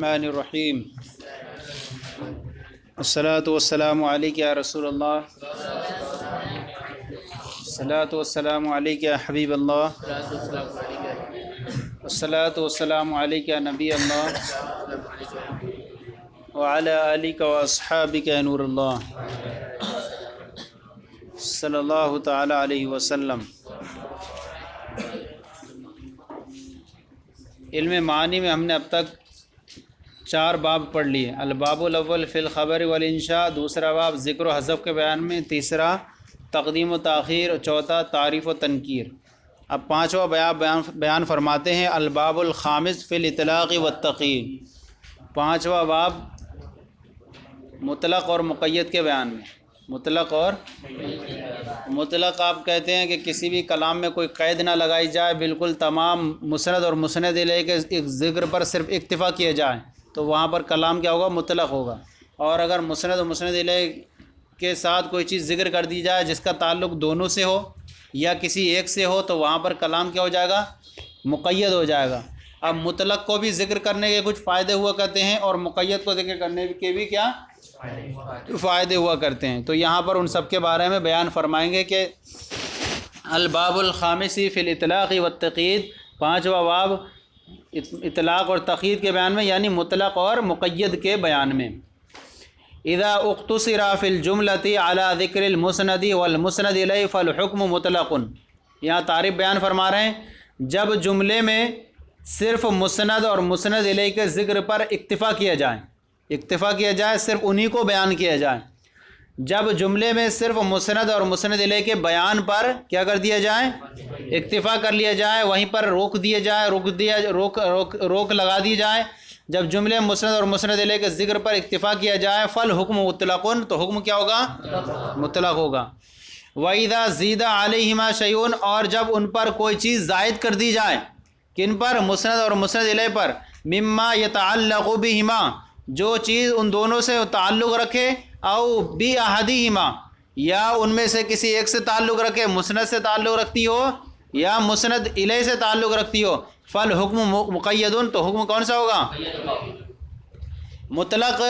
الرحمن الرحیم الصلاۃ والسلام علیک یا رسول اللہ الصلاۃ والسلام علیک یا حبیب اللہ الصلاۃ والسلام علیک یا نبی اللہ وعلی آلک واصحابک یا نور اللہ صلی اللہ تعالی علیہ وسلم۔ علم معانی میں ہم نے اب تک 4 باب پڑھ لیے۔ الباب الاول فی الخبر والانشاء، دوسرا باب ذکر و حذف کے بیان میں، تیسرا تقدیم و تاخیر، اور چوتھا تعریف و تنکیر۔ اب 5واں بیان فرماتے ہیں الباب الخامس فی الاطلاق والتقیید، 5واں باب مطلق اور مقید کے بیان میں۔ مطلق آپ کہتے ہیں کہ کسی بھی کلام میں کوئی قید نہ لگائی جائے، بالکل تمام مسند اور مسند الیہ کے ایک ذکر پر صرف اکتفا کیا جائے تو وہاں پر کلام کیا ہوگا؟ مطلق ہوگا۔ اور اگر مسند اور مسند الیہ کے ساتھ کوئی چیز ذکر کر دی جائے جس کا تعلق دونوں سے ہو یا کسی ایک سے ہو تو وہاں پر کلام کیا ہو جائے گا؟ مقید ہو جائے گا۔ اب مطلق کو بھی ذکر کرنے کے کچھ فائدے ہوا کرتے ہیں اور مقید کو ذکر کرنے کے بھی کیا فائدے ہوا کرتے ہیں، تو یہاں پر ان سب کے بارے میں بیان فرمائیں گے کہ الباب الخامس فی الاطلاق والتقیید، 5واں باب اطلاق اور تقیید کے بیان میں، یعنی مطلق اور مقید کے بیان میں۔ اذا اختصر فی الجملۃ علی ذکر المسند والمسند الیہ فالحکم مطلق، یہاں تعریف بیان فرما رہے ہیں جب جملے میں صرف مسند اور مسند الیہ کے ذکر پر اکتفا کیا جائے، صرف انہی کو بیان کیا جائے۔ جب جملے میں صرف مسند اور مسند الیہ کے بیان پر کیا کر دیا جائے؟ اکتفا کر لیا جائے، وہیں پر روک لگا دی جائے۔ جب جملے مسند اور مسند الیہ کے ذکر پر اکتفا کیا جائے فالحکم مطلق، تو حکم کیا ہوگا؟ مطلق ہوگا۔ وَإِذَا زِيدَ عَلَيْهِمَا شَيْءٌ، اور جب ان پر کوئی چیز زائد کر دی جائے، کن پر؟ مسند اور مسند الیہ پر، مما يتعلق بهما، جو چیز ان دونوں سے تعلق رکھے، او بأحدہما، یا ان میں سے کسی ایک سے تعلق رکھے، مسند سے تعلق رکھتی ہو یا مسند الیہ سے تعلق رکھتی ہو، فالحکم مقید، تو حکم کون سا ہوگا؟ مطلق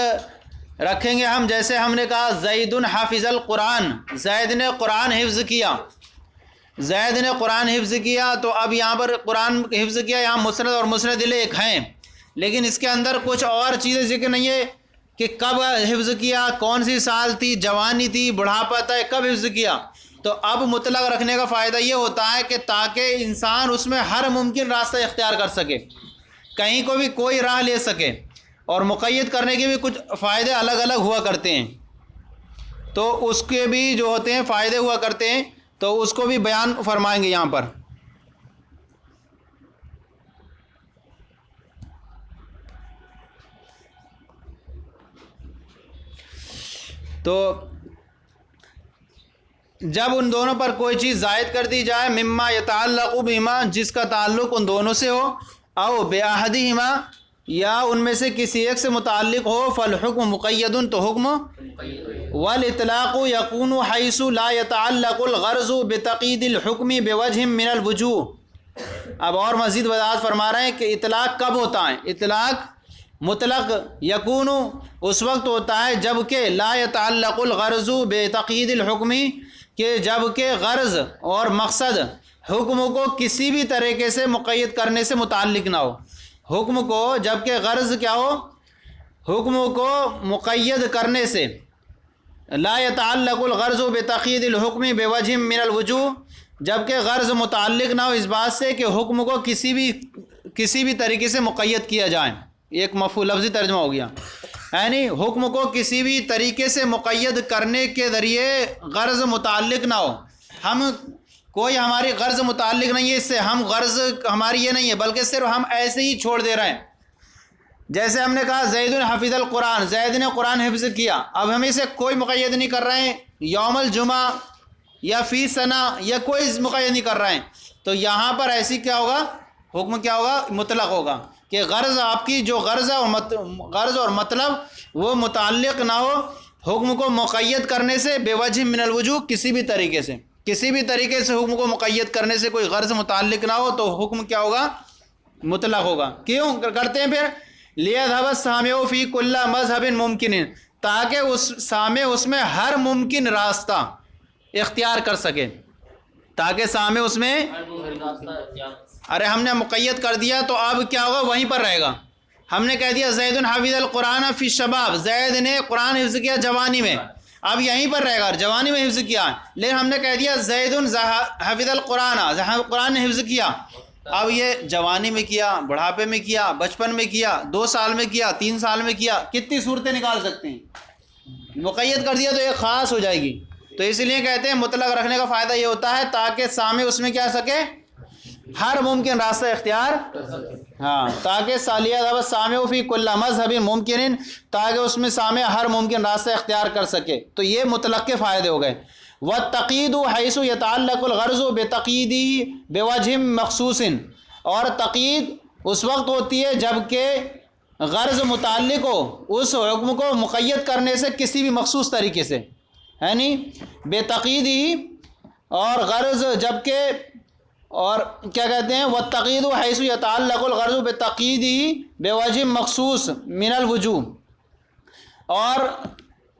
رکھیں گے ہم، جیسے ہم نے کہا زید حافظ القرآن، زید نے قرآن حفظ کیا، تو اب یہاں پر قرآن حفظ کیا، یہاں مسند اور مسند الیہ ایک ہیں، لیکن اس کے اندر کچھ اور چیزیں ذکر نہیں ہے کہ کب حفظ کیا، کون سی سال تھی، جوانی تھی، بڑھاپا تھا، کب حفظ کیا۔ تو اب مطلق رکھنے کا فائدہ یہ ہوتا ہے کہ تاکہ انسان اس میں ہر ممکن راستہ اختیار کر سکے، کہیں کو بھی کوئی راہ لے سکے، اور مقید کرنے کے بھی کچھ فائدے الگ الگ ہوا کرتے ہیں، تو اس کے بھی جو ہوتے ہیں فائدے ہوا کرتے ہیں، تو اس کو بھی بیان فرمائیں گے یہاں پر۔ تو جب ان دونوں پر کوئی چیز زائد کر دی جائے، مما یتعلق بہما، جس کا تعلق ان دونوں سے ہو، او باحدہما، یا ان میں سے کسی ایک سے متعلق ہو، فالحکم مقید، تو حکم، والاطلاق یکون حیث لا یتعلق الغرض بتقید الحکم بوجہ من الوجوہ۔ اب اور مزید وضاحت فرما رہے ہیں کہ اطلاق کب ہوتا ہے؟ اطلاق مطلق یکون اس وقت ہوتا ہے جب کہ لا یتعلق الغرض بتقید الحکم، کہ جب کہ غرض اور مقصد حکم کو کسی بھی طریقے سے مقید کرنے سے متعلق نہ ہو۔ حکم کو جب کہ غرض کیا ہو؟ حکم کو مقید کرنے سے، لا یتعلق الغرض بتقید الحکم بوجہ من الوجوہ، جب کہ غرض متعلق نہ ہو اس بات سے کہ حکم کو کسی بھی طریقے سے مقید کیا جائے۔ ایک مفہوم لفظی ترجمہ ہو گیا، یعنی حکم کو کسی بھی طریقے سے مقید کرنے کے ذریعے غرض متعلق نہ ہو، کوئی ہماری غرض متعلق نہیں ہے اس سے، ہم غرض ہماری یہ نہیں ہے، بلکہ صرف ہم ایسے ہی چھوڑ دے رہے ہیں۔ جیسے ہم نے کہا زید حفظ القرآن، زید نے قرآن حفظ کیا، اب ہم اسے کوئی مقید نہیں کر رہے ہیں، یوم الجمعہ یا فی سنہ یا کوئی مقید نہیں کر رہے ہیں، تو یہاں پر ایسی کیا ہوگا؟ حکم کیا ہوگا؟ مطلق ہوگا، کہ غرض آپ کی جو غرض اور مطلب وہ متعلق نہ ہو حکم کو مقید کرنے سے، بے وجہ من الوجوہ، کسی بھی طریقے سے حکم کو مقید کرنے سے کوئی غرض متعلق نہ ہو تو حکم کیا ہوگا؟ مطلق ہوگا۔ کیوں کرتے ہیں پھر؟ لیذهب السامع فی کل مذہب ممکن، تاکہ اس سامع اس میں ہر ممکن راستہ اختیار کر سکے، تاکہ سامع اس میں، ارے ہم نے مقید کر دیا تو اب کیا ہوگا، وہیں پر رہے گا. ہم نے کہہ دیا زید حفظ القرآن فی الشباب، زید نے قرآن حفظ کیا جوانی میں، اب یہیں پر رہے گا، جوانی میں حفظ کیا. لیکن ہم نے کہہ دیا زید حفظ القرآن، قرآن نے حفظ کیا، اب یہ جوانی میں کیا، بڑھاپے میں کیا، بچپن میں کیا، 2 سال میں کیا، 3 سال میں کیا، کتنی صورتیں نکال سکتے ہیں. مقید کر دیا تو ایک خاص ہو جائے گی. تو اس لیے کہتے ہیں مطلق رکھنے کا فائدہ یہ ہوتا ہے تاکہ سامع اس میں کیا سکے، ہر ممکن راستہ اختیار، ہاں، تاکہ سالیہ سامع فی کل مذہب ممکن، تاکہ اس میں سامع ہر ممکن راستہ اختیار کر سکے. تو یہ مطلق کے فائدے ہو گئے. والتقید حیث یتعلق الغرض بتقییدہ بوجہ مخصوص، اور تقید اس وقت ہوتی ہے جب کہ غرض متعلق ہو اس حکم کو مقید کرنے سے کسی بھی مخصوص طریقے سے، ہے نہیں، بتقییدہ، اور غرض جب کہ، اور کیا کہتے ہیں، والتقید حیث یتعلق الغرض بتقییدہ بوجہ مخصوص من الوجوہ، اور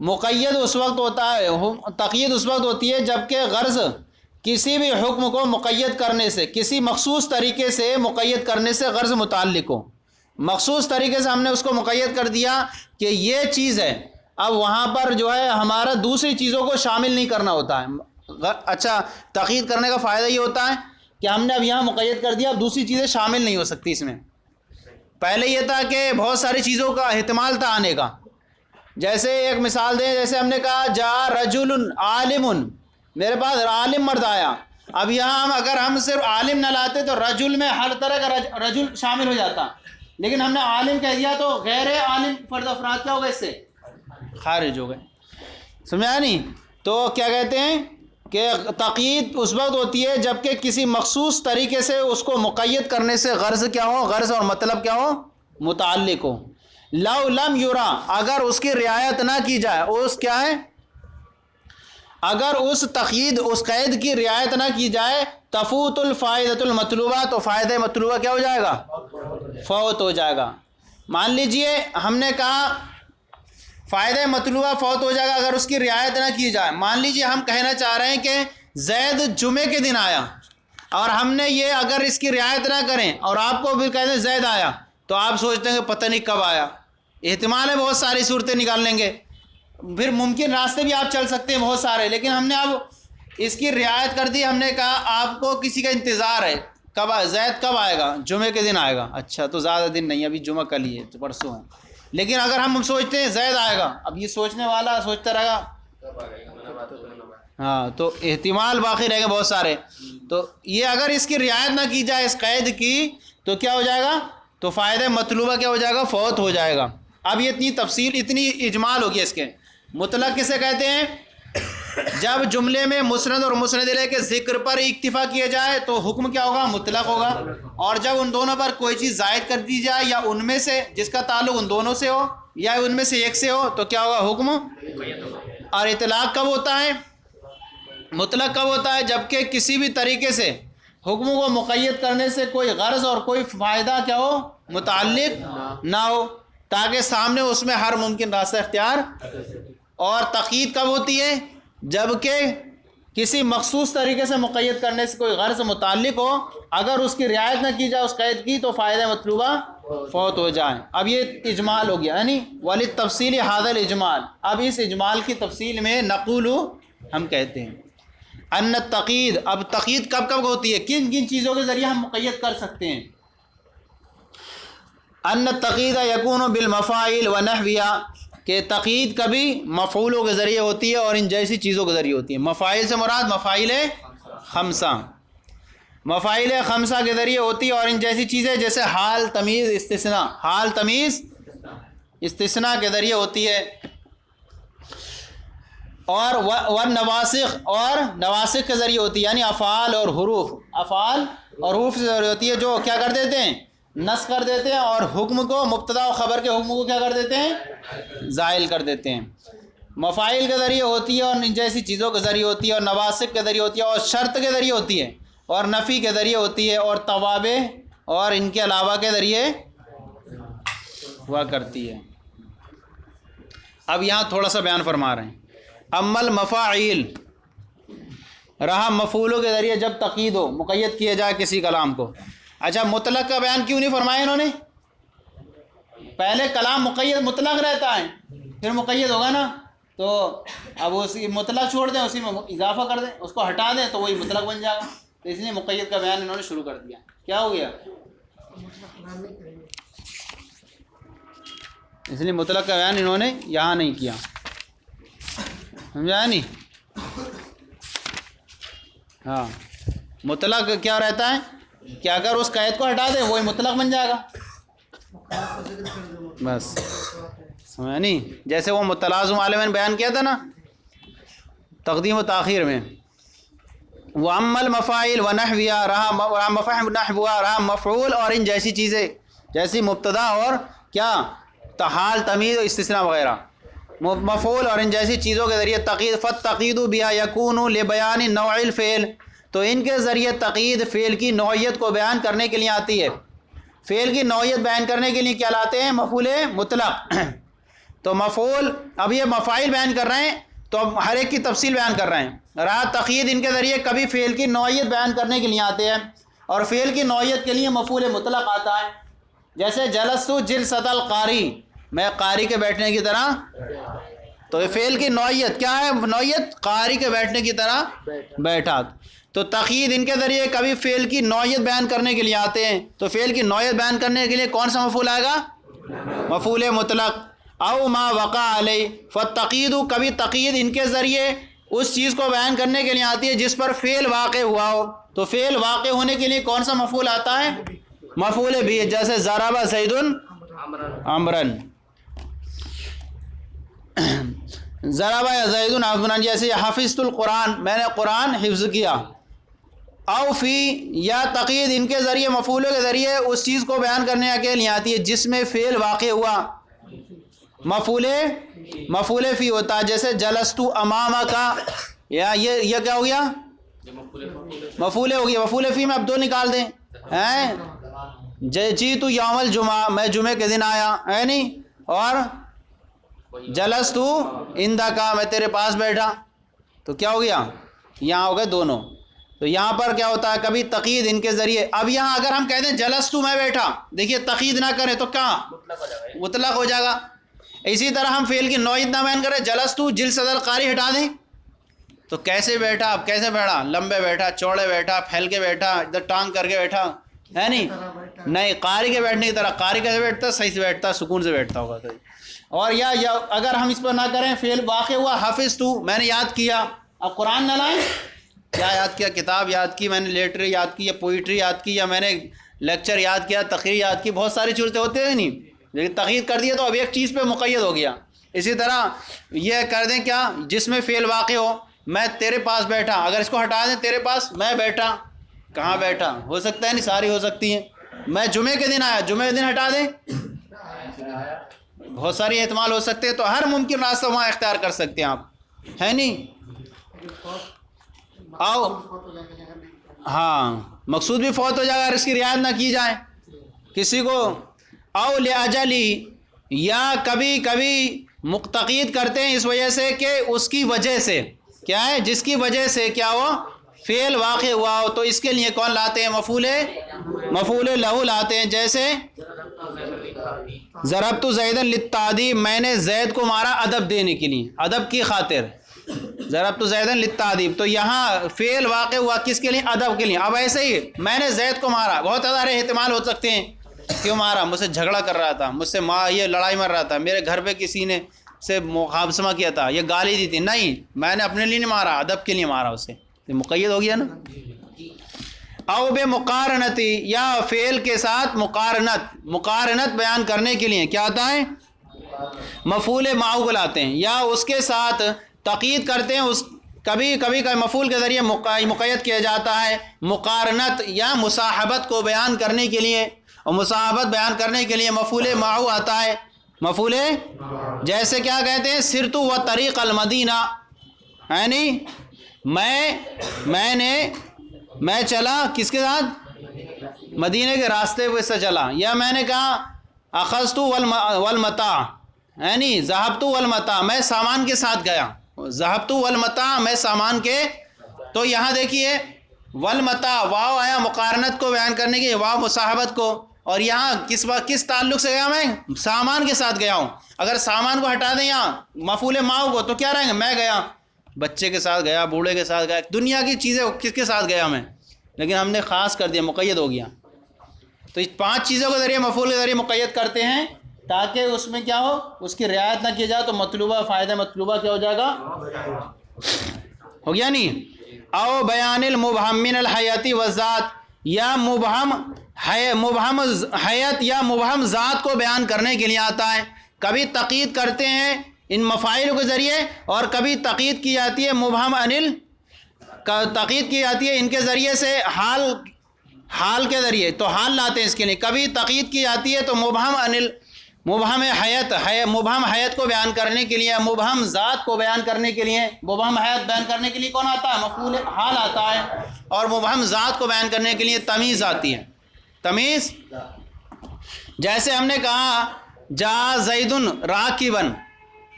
مقید اس وقت ہوتا ہے، تقیید اس وقت ہوتی ہے جب کہ غرض کسی بھی حکم کو مقید کرنے سے، کسی مخصوص طریقے سے مقید کرنے سے غرض متعلق ہو. مخصوص طریقے سے ہم نے اس کو مقید کر دیا کہ یہ چیز ہے، اب وہاں پر جو ہے ہمارا دوسری چیزوں کو شامل نہیں کرنا ہوتا ہے. اچھا، تقید کرنے کا فائدہ یہ ہوتا ہے کہ ہم نے اب یہاں مقید کر دیا، اب دوسری چیزیں شامل نہیں ہو سکتی اس میں. پہلے یہ تھا کہ بہت ساری چیزوں کا احتمال تھا آنے کا. جیسے ایک مثال دیں، جیسے ہم نے کہا جا رجل عالم، میرے پاس عالم مرد آیا. اب یہاں اگر ہم صرف عالم نہ لاتے تو رجل میں ہر طرح کا رجل شامل ہو جاتا، لیکن ہم نے عالم کہہ دیا تو غیر عالم فرد افراد کیا ہو گئے، اس سے خارج ہو گئے. سمجھا نہیں؟ تو کیا کہتے ہیں کہ تقیید اس وقت ہوتی ہے جب کہ کسی مخصوص طریقے سے اس کو مقید کرنے سے غرض کیا ہو، غرض اور مطلب کیا ہو، متعلق ہو. لو لم یرا، اگر اس کی رعایت نہ کی جائے، اس کیا ہے، اگر اس تقیید، اس قید کی رعایت نہ کی جائے، تفوت الفائدۃ المطلوبہ، تو فائدہ مطلوبہ کیا ہو جائے گا، فوت ہو جائے گا. مان لیجئے ہم نے کہا فائدہ مطلوبہ فوت ہو جائے گا اگر اس کی رعایت نہ کی جائے. مان لیجئے ہم کہنا چاہ رہے ہیں کہ زید جمعے کے دن آیا، اور ہم نے یہ اگر اس کی رعایت نہ کریں اور آپ کو بھی کہہ دیں زید آیا، تو آپ سوچتے ہیں کہ پتہ نہیں کب آیا. احتمال ہے بہت ساری صورتیں نکال لیں گے، پھر ممکن راستے بھی آپ چل سکتے ہیں بہت سارے، لیکن ہم نے اب اس کی رعایت کر دی. ہم نے کہا آپ کو کسی کا انتظار ہے، کب زید کب آئے گا، جمعے کے دن آئے گا. اچھا، تو زیادہ دن نہیں، ابھی جمعہ کل ہی ہے، تو پرسوں ہے. لیکن اگر ہم سوچتے ہیں زید آئے گا، اب یہ سوچنے والا سوچتا رہے گا، ہاں، تو احتمال باقی رہے گا بہت سارے. تو یہ اگر اس کی رعایت نہ کی جائے، اس قید کی، تو کیا ہو جائے گا، تو فائدہ مطلوبہ کیا ہو جائے گا، فوت ہو جائے گا. اب یہ اتنی تفصیل، اتنی اجمال ہوگی اس کے. مطلق کسے کہتے ہیں، جب جملے میں مسند اور مسند الیہ کے ذکر پر اکتفا کیا جائے تو حکم کیا ہوگا، مطلق ہوگا. اور جب ان دونوں پر کوئی چیز زائد کر دی جائے، یا ان میں سے جس کا تعلق ان دونوں سے ہو یا ان میں سے ایک سے ہو، تو کیا ہوگا، حکم. اور اطلاق کب ہوتا ہے، مطلق کب ہوتا ہے، جبکہ کسی بھی طریقے سے حکم کو مقید کرنے سے کوئی غرض اور کوئی فائدہ کیا ہو، متعلق نہ ہو، تاکہ سامنے اس میں ہر ممکن راستہ اختیار. اور تقیید کب ہوتی ہے، جبکہ کسی مخصوص طریقے سے مقید کرنے سے کوئی غرض متعلق ہو، اگر اس کی رعایت نہ کی جائے اس قید کی، تو فائدہ مطلوبہ فوت ہو جائے. اب یہ اجمال ہو گیا، یعنی وللتفصیل ھذا الاجمال. اب اس اجمال کی تفصیل میں نقول ہم کہتے ہیں ان التقید. اب تقید کب کب ہوتی ہے، کن کن چیزوں کے ذریعے ہم مقید کر سکتے ہیں. ان التقید یکون بالمفاعل ونحوها، کہ تقید کبھی مفعولوں کے ذریعے ہوتی ہے اور ان جیسی چیزوں کے ذریعے ہوتی ہے. مفاعل سے مراد مفاعل خمسہ، مفاعل خمسہ کے ذریعے ہوتی ہے، اور ان جیسی چیزیں جیسے حال، تمیز، استثناء، حال، تمیز، استثناء کے ذریعے ہوتی ہے. اور نواسخ، اور نواسخ کے ذریعے ہوتی ہے، یعنی افعال اور حروف، افعال اور حروف سے ذریعے ہوتی ہے، جو کیا کر دیتے ہیں، نص کر دیتے ہیں، اور حکم کو، مبتدا و خبر کے حکم کو کیا کر دیتے ہیں، زائل کر دیتے ہیں. مفاعل کے ذریعے ہوتی ہے، اور ان جیسی چیزوں کے ذریعے ہوتی ہے، اور نواسخ کے ذریعے ہوتی ہے، اور شرط کے ذریعے ہوتی ہے، اور نفی کے ذریعے ہوتی ہے، اور توابع اور ان کے علاوہ کے ذریعے ہوا کرتی ہے۔ اب یہاں تھوڑا سا بیان فرما رہے ہیں، امل مفاعیل، رہا مفعولوں کے ذریعے جب تقید ہو، مقید کیا جائے کسی کلام کو۔ اچھا مطلق کا بیان کیوں نہیں فرمایا انہوں نے؟ پہلے کلام مقید مطلق رہتا ہے، پھر مقید ہوگا نا، تو اب اسی مطلق چھوڑ دیں، اسی میں اضافہ کر دیں، اس کو ہٹا دیں تو وہی مطلق بن جائے گا، تو اس لیے مقید کا بیان انہوں نے شروع کر دیا۔ کیا ہو گیا؟ اس لیے مطلق کا بیان انہوں نے یہاں نہیں کیا، سمجھا نہیں؟ ہاں مطلق کیا رہتا ہے کہ اگر اس قید کو ہٹا دیں وہی مطلق بن جائے گا، بس سمجھا نہیں؟ جیسے وہ متلازم والے میں نے بیان کیا تھا نا تقدیم و تاخیر میں، وَأَمَّا الْمَفَاعِلُ وَنَحْوِهَا، رہا مفاعل نحوها، رہا مفعول اور ان جیسی چیزیں، جیسی مبتدا اور کیا حال، تمیز و استثناء وغیرہ، مفعول اور ان جیسی چیزوں کے ذریعے تقید، فَالتَّقِيدُ بِهَا يَكُونُ لِبَيَانِ نَوْعِ الْفِعْلِ، تو ان کے ذریعے تقید فعل کی نوعیت کو بیان کرنے کے لیے آتی ہے۔ فعل کی نوعیت بیان کرنے کے لیے کیا لاتے ہیں؟ مفعول مطلق۔ تو مفعول، اب یہ مفاعل بیان کر رہے ہیں تو اب ہر ایک کی تفصیل بیان کر رہے ہیں۔ رہا تقید، ان کے ذریعے کبھی فعل کی نوعیت بیان کرنے کے لیے آتے ہیں، اور فعل کی نوعیت کے لیے مفعول مطلق آتا ہے۔ جیسے جلستو جلسۃ القاری، میں قاری کے بیٹھنے کی طرح، تو فعل کی نوعیت کیا ہے؟ نوعیت قاری کے بیٹھنے کی طرح بیٹھا۔ تو تقید ان کے ذریعے کبھی فعل کی نوعیت بیان کرنے کے لیے آتے ہیں، تو فعل کی نوعیت بیان کرنے کے لیے کون سا مفعول آئے گا؟ مفعول مطلق۔ او ما وقع علیہ، فالتقید، کبھی تقید ان کے ذریعے اس چیز کو بیان کرنے کے لیے آتی ہے جس پر فعل واقع ہوا ہو، تو فعل واقع ہونے کے لیے کون سا مفعول آتا ہے؟ مفعول بھی، جیسے ضرب زید عمرا، ضرب زید عمرا، جیسے حفظت القرآن، میں نے قرآن حفظ کیا۔ او فی، یا تقید ان کے ذریعے مفعولوں کے ذریعے اس چیز کو بیان کرنے کے لیے آتی ہے جس میں فعل واقع ہوا، مفعول فی ہوتا ہے، جیسے جلستو امامہ کا، یا یہ کیا ہو گیا؟ مفعول ہو گیا۔ مفعول فی میں اب دو نکال دیں، جیتو یوم الجمعہ، میں جمعے کے دن آیا، ہے نہیں؟ اور جلستو عندک، میں تیرے پاس بیٹھا، تو کیا ہو گیا؟ یہاں ہو گئے دونوں۔ تو یہاں پر کیا ہوتا ہے؟ کبھی تقید ان کے ذریعے، اب یہاں اگر ہم کہہ دیں جلستو میں بیٹھا، دیکھیے تقید نہ کریں تو کیا مطلق ہو جائے گا۔ اسی طرح ہم فعل کی نوعیت نہ بیان کریں، جلستو جلسۃ القاری ہٹا دیں تو کیسے بیٹھا؟ اب کیسے بیٹھا؟ لمبے بیٹھا، چوڑے بیٹھا، پھیل کے بیٹھا، ادھر ٹانگ کر کے بیٹھا، ہے نہیں قاری کے بیٹھنے کی طرح۔ قاری کیسے بیٹھتا؟ صحیح سے بیٹھتا، سکون سے بیٹھتا ہوگا۔ اور یا اگر ہم اس پر نہ کریں، فعل واقع ہوا حفظتو، میں نے یاد کیا، اب قرآن نہ لائیں، کیا یاد کیا؟ کتاب یاد کی، میں نے لیٹری یاد کی، یا پوئٹری یاد کی، یا میں نے لیکچر یاد کیا، تقریر یاد کی، بہت ساری چیزیں ہوتے ہیں نہیں، لیکن تقید کر دیا تو اب ایک چیز پہ مقید ہو گیا۔ اسی طرح یہ کر دیں کیا؟ جس میں فعل واقع ہو، میں تیرے پاس بیٹھا، اگر اس کو ہٹا دیں تیرے پاس، میں بیٹھا، کہاں بیٹھا؟ ہو سکتا ہے نہیں، ساری ہو سکتی ہیں۔ میں جمعے کے دن آیا، جمعے کے دن ہٹا دیں، بہت ساری احتمال ہو سکتے ہیں، تو ہر ممکن راستہ وہاں اختیار کر سکتے ہیں آپ، ہے نہیں؟ آؤ ہاں، مقصود بھی فوت ہو جائے گا اگر اس کی رعایت نہ کی جائے کسی کو۔ او لاجلی، یا کبھی کبھی تقید کرتے ہیں اس وجہ سے کہ اس کی وجہ سے، کیا ہے؟ جس کی وجہ سے کیا ہو؟ فعل واقع ہوا ہو، تو اس کے لیے کون لاتے ہیں؟ مفعول لہو لاتے ہیں، جیسے ضربت زیدا للتعذیب، میں نے زید کو مارا ادب دینے کے لیے، ادب کی خاطر، ضربت زیدا للتعذیب، تو یہاں فعل واقع ہوا کس کے لیے؟ ادب کے لیے۔ اب ایسے ہی میں نے زید کو مارا، بہت سارے احتمال ہو سکتے ہیں، کیوں مارا؟ مجھ سے جھگڑا کر رہا تھا، مجھ سے یہ لڑائی مر رہا تھا، میرے گھر پہ کسی نے سے مخابسمہ کیا تھا، یہ گالی دی تھی، نہیں، میں نے اپنے لیے نہیں مارا، ادب کے لیے مارا اسے، یہ مقید ہو گیا نا۔ او بے مقارنتی، یا فعل کے ساتھ مقارنت بیان کرنے کے لیے کیا آتا ہے؟ مفعول معه کو لاتے ہیں، یا اس کے ساتھ تقید کرتے ہیں، کبھی مفعول کے ذریعے مقید کیا جاتا ہے مقارنت یا مصاحبت کو بیان کرنے کے لیے، اور مصاحبت بیان کرنے کے لیے مفعول معه آتا ہے، مفعول، جیسے کیا کہتے ہیں؟ سرتو و طریق المدینہ، یعنی میں چلا کس کے ساتھ؟ مدینے کے راستے سے چلا، یا میں نے کہا اخذت والمتاع، یعنی ذهبت والمتاع، میں سامان کے ساتھ گیا، ذهبت والمتاع میں سامان کے، تو یہاں دیکھیے والمتاع واو آیا مقارنت کو بیان کرنے کے، واو مصاحبت کو، اور یہاں کس تعلق سے گیا؟ میں سامان کے ساتھ گیا ہوں۔ اگر سامان کو ہٹا دیں یہاں مفعول ماؤ کو تو کیا رہیں گے؟ میں گیا، بچے کے ساتھ گیا، بوڑھے کے ساتھ گیا، دنیا کی چیزیں کس کے ساتھ گیا میں، لیکن ہم نے خاص کر دیا، مقید ہو گیا۔ تو اس 5 چیزوں کے ذریعے مفعول کے ذریعے مقید کرتے ہیں تاکہ اس میں کیا ہو، اس کی رعایت نہ کی جائے تو مطلوبہ فائدہ مطلوبہ کیا ہو جائے گا، ہو گیا نہیں؟ او بیان المبہم من الحیاتی والذات، یا مبہم حیت یا مبہم ذات کو بیان کرنے کے لیے آتا ہے۔ کبھی تقید کرتے ہیں ان مفاعل کے ذریعے، اور کبھی تقید کی جاتی ہے مبہم انل، تقید کی جاتی ہے ان کے ذریعے سے حال کے ذریعے، تو حال لاتے ہیں اس کے لیے۔ کبھی تقید کی جاتی ہے تو مبہم انل، مبہم حیت کو بیان کرنے کے لیے، مبہم ذات کو بیان کرنے کے لیے، مبہم حیت بیان کرنے کے لیے کون آتا ہے؟ مفعول حال آتا ہے، اور مبہم ذات کو بیان کرنے کے لیے تمیز آتی ہے، تمیز۔ جیسے ہم نے کہا جا زید راکبا،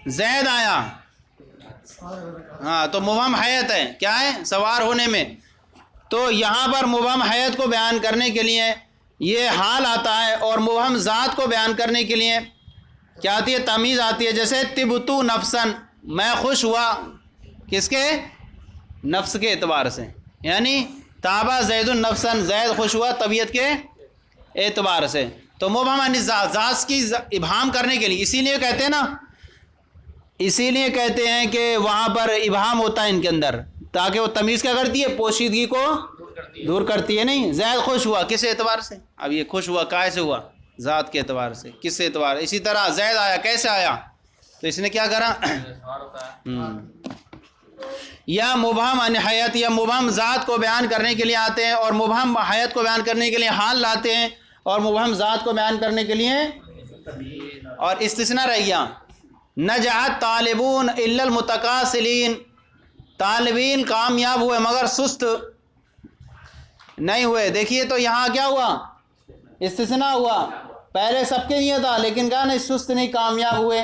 زید آیا، ہاں تو مبہم حیت ہے، کیا ہے؟ سوار ہونے میں۔ تو یہاں پر مبہم حیت کو بیان کرنے کے لیے یہ حال آتا ہے، اور مبہم ذات کو بیان کرنے کے لیے کیا آتی ہے؟ تمیز آتی ہے۔ جیسے طبتو نفسن، میں خوش ہوا، کس کے؟ نفس کے اعتبار سے، یعنی تابا زید النفسن، زید خوش ہوا طبیعت کے اعتبار سے۔ تو مبہم ذات کی ابہام کرنے کے لیے، اسی لیے کہتے ہیں نا، اسی لیے کہتے ہیں کہ وہاں پر ابہام ہوتا ہے ان کے اندر، تاکہ وہ تمیز کیا کرتی ہے؟ پوشیدگی کو دور کرتی ہے۔ نہیں، زید خوش ہوا کس اعتبار سے؟ اب یہ خوش ہوا کائے سے ہوا؟ ذات کے اعتبار سے، کس اعتبار؟ اسی طرح زید آیا، کیسے آیا؟ تو اس نے کیا کرا؟ یا مبہم ان حیت یا مبہم ذات کو بیان کرنے کے لیے آتے ہیں، اور مبہم حیت کو بیان کرنے کے لیے حال لاتے ہیں، اور مبہم ذات کو بیان کرنے کے لیے، اور استثناء رہ گیا نجحت طالبون الا المتکاسلین، طالبین کامیاب ہوئے مگر سست نہیں ہوئے۔ دیکھیے تو یہاں کیا ہوا؟ استثناء ہوا، پہلے سب کے لیے تھا لیکن کہا نہیں سست نہیں کامیاب ہوئے،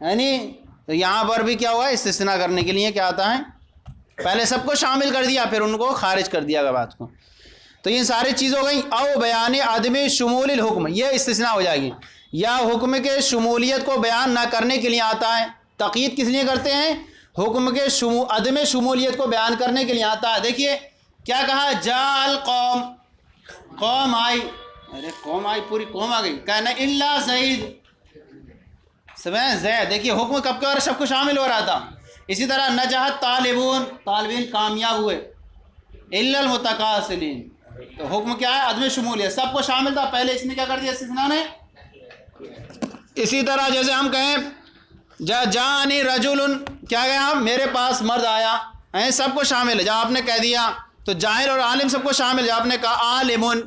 یعنی تو یہاں پر بھی کیا ہوا؟ استثناء کرنے کے لیے کیا آتا ہے؟ پہلے سب کو شامل کر دیا، پھر ان کو خارج کر دیا گا بات کو۔ تو یہ ساری چیز ہو گئی۔ او بیان عدم شمول الحکم، یہ استثناء ہو جائے گی، یا حکم کے شمولیت کو بیان نہ کرنے کے لیے آتا ہے۔ تقید کس لیے کرتے ہیں؟ حکم کے عدم شمولیت کو بیان کرنے کے لیے آتا ہے۔ دیکھیے کیا کہا؟ جا القوم، قوم آئی، ارے قوم آئی، پوری قوم آ گئی، کہنا الا زید، سمجھ زید، دیکھیے حکم کب کے اور سب کو شامل ہو رہا تھا۔ اسی طرح نجحت طالبون، طالبین کامیاب ہوئے، الا المتکاسلین، تو حکم کیا ہے؟ عدم شمولیت، سب کو شامل تھا، پہلے اس نے کیا کر دیا؟ استثناء نے۔ اسی طرح جیسے ہم کہیں جانی رجل، کیا گیا؟ میرے پاس مرد آیا، سب کو شامل ہے۔ جب آپ نے کہہ دیا تو جاہل اور عالم سب کو شامل، جب آپ نے کہا عالمن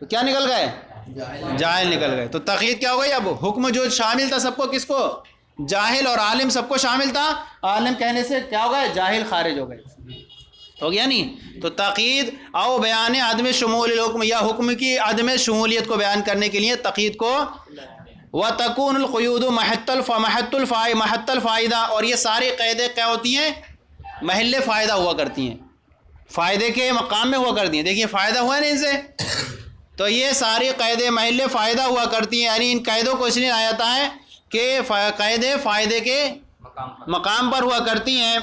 تو کیا نکل گئے؟ جاہل نکل گئے۔ تو تقید کیا ہو گئی؟ اب حکم جو شامل تھا سب کو، کس کو؟ جاہل اور عالم سب کو شامل تھا، عالم کہنے سے کیا ہو گئے؟ جاہل خارج ہو گئے، ہو گیا نہیں؟ تو تقید او بیان عدم شمول الحکم، یا حکم کی عدم شمولیت کو بیان کرنے کے لیے تقید کو، وَتَكُونُ الْقُيُودُ مَحَتَّ الْفَائِدَہ، اور یہ ساری قیدیں کیا ہوتی ہیں؟ محل فائدہ ہوا کرتی ہیں، فائدے کے مقام میں ہوا کرتی ہیں۔ دیکھیے فائدہ ہوا نا ان سے، تو یہ ساری قیدیں محل فائدہ ہوا کرتی ہیں، یعنی ان قیدوں کو اس لیے آیا جاتا ہے کہ قیدیں فائدے کے مقام پر ہوا کرتی ہیں۔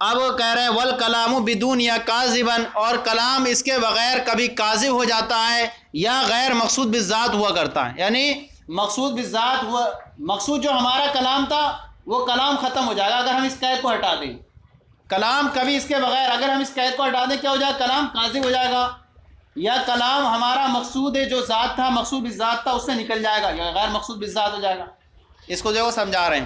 اب کہہ رہے ہیں والکلام بدون یا کاذباً، اور کلام اس کے بغیر کبھی کاذب ہو جاتا ہے یا غیر مقصود بالذات ہوا کرتا ہے، یعنی مقصود بالذات ہوا، مقصود جو ہمارا کلام تھا وہ کلام ختم ہو جائے گا اگر ہم اس قید کو ہٹا دیں۔ کلام کبھی اس کے بغیر اگر ہم اس قید کو ہٹا دیں کیا ہو جائے گا؟ کلام کاذب ہو جائے گا، یا کلام ہمارا مقصود ہے جو ذات تھا، مقصود بالذات تھا، اس سے نکل جائے گا، یا غیر مقصود بالذات ہو جائے گا۔ اس کو جو وہ سمجھا رہے ہیں،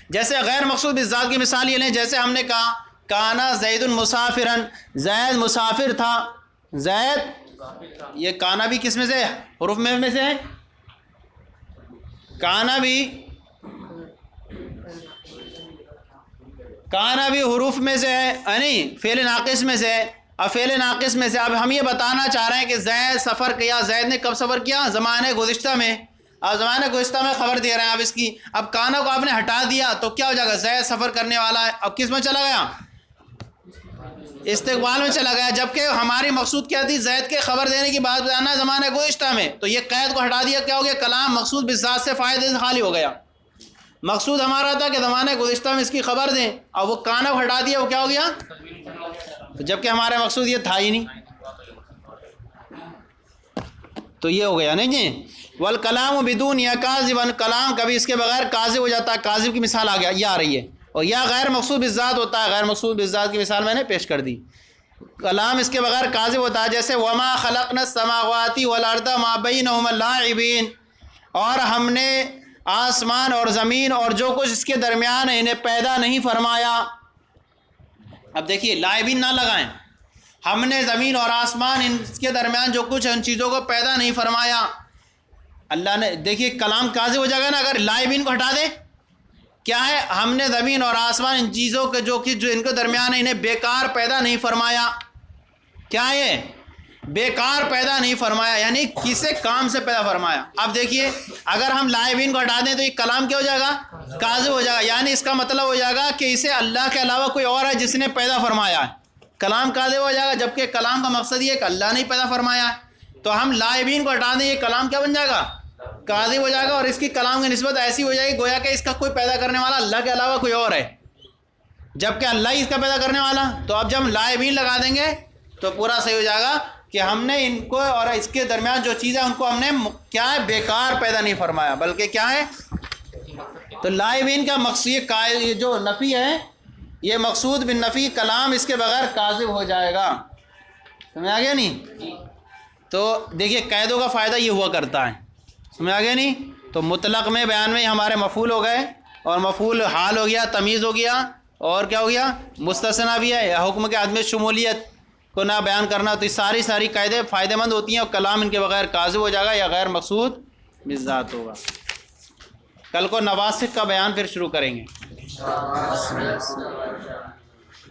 جیسے غیر مقصود بالذات کی مثال یہ لیں، جیسے ہم نے کہا کانا زید مسافرن، زید مسافر تھا، زید، یہ کانا بھی کس میں سے؟ حروف میں سے ہے، کانا بھی حروف میں سے ہے، نہیں فعل ناقص میں سے ہے، اب فعل ناقص میں سے اب ہم یہ بتانا چاہ رہے ہیں کہ زید سفر کیا، زید نے کب سفر کیا؟ زمانہ گزشتہ میں. اب زمانہ گزشتہ میں خبر دے رہے ہیں اب اس کی. اب کانا کو آپ نے ہٹا دیا تو کیا ہو جائے گا؟ زید سفر کرنے والا ہے. اب کس میں چلا گیا؟ استقبال میں چلا گیا. جبکہ ہماری مقصود کیا تھی؟ زید کے خبر دینے کی بات بتانا ہے زمانہ گزشتہ میں. تو یہ قید کو ہٹا دیا، کیا ہو گیا؟ کلام مقصود بالذات سے فائدے سے خالی ہو گیا. مقصود ہمارا تھا کہ زمانہ گزشتہ میں اس کی خبر دیں، اور وہ کانا کو ہٹا دیا، وہ کیا ہو گیا؟ جبکہ ہمارا مقصود یہ تھا ہی نہیں. تو یہ ہو گیا نہیں جی. والکلام بدون یا کاذبا، کلام کبھی اس کے بغیر کاذب ہو جاتا ہے. کاذب کی مثال آ گیا یہ آ رہی ہے. اور یا غیر مقصود بالذات ہوتا ہے. غیر مقصود بالذات کی مثال میں نے پیش کر دی. کلام اس کے بغیر کاذب ہوتا ہے، جیسے وما خلقنا السماوات والارض ما بینہما لاعبین، اور ہم نے آسمان اور زمین اور جو کچھ اس کے درمیان ہے انہیں پیدا نہیں فرمایا. اب دیکھیے لاعبین نہ لگائیں. ہم نے زمین اور آسمان ان کے درمیان جو کچھ ہے ان چیزوں کو پیدا نہیں فرمایا. اللہ نے دیکھیے کلام کاذب ہو جائے گا نا اگر لاعبین کو ہٹا دے. کیا ہے؟ ہم نے زمین اور آسمان ان چیزوں کے جو ان کے درمیان ہے انہیں بیکار پیدا نہیں فرمایا. کیا ہے؟ بیکار پیدا نہیں فرمایا، یعنی کسی کام سے پیدا فرمایا. اب دیکھیے اگر ہم لاعبین کو ہٹا دیں تو یہ کلام کیا ہو جائے گا؟ کاذب ہو جائے گا. یعنی اس کا مطلب ہو جائے گا کہ اسے اللہ کے علاوہ کوئی اور ہے جس نے پیدا فرمایا ہے. کلام کاذب ہو جائے گا، جبکہ کلام کا مقصد یہ ہے کہ اللہ نے پیدا فرمایا ہے. تو ہم لاعبین کو ہٹا دیں، یہ کلام کیا بن جائے گا؟ کاذب ہو جائے گا. اور اس کی کلام کی نسبت ایسی ہو جائے گی گویا کہ اس کا کوئی پیدا کرنے والا اللہ کے علاوہ کوئی اور ہے، جبکہ اللہ ہی اس کا پیدا کرنے والا. تو اب جب ہم لاعبین لگا دیں گے تو پورا صحیح ہو جائے گا کہ ہم نے ان کو اور اس کے درمیان جو چیز ہے ان کو ہم نے کیا ہے؟ بیکار پیدا نہیں فرمایا، بلکہ کیا ہے؟ تو لاعبین کا مقصود یہ جو نفی ہے، یہ مقصود بالنفی کلام اس کے بغیر کاذب ہو جائے گا. سمجھ آ گیا نہیں؟ تو دیکھیے قیدوں کا فائدہ یہ ہوا کرتا ہے. سمجھ آ گیا نہیں؟ تو مطلق میں بیان میں ہمارے مفعول ہو گئے، اور مفعول حال ہو گیا، تمیز ہو گیا، اور کیا ہو گیا؟ مستثنیٰ بھی ہے، یا حکم کے عدم شمولیت کو نہ بیان کرنا. تو یہ ساری قاعدے فائدہ مند ہوتی ہیں، اور کلام ان کے بغیر کاذب ہو جائے گا یا غیر مقصود بالذات ہوگا. کل کو نواسخ کا بیان پھر شروع کریں گے.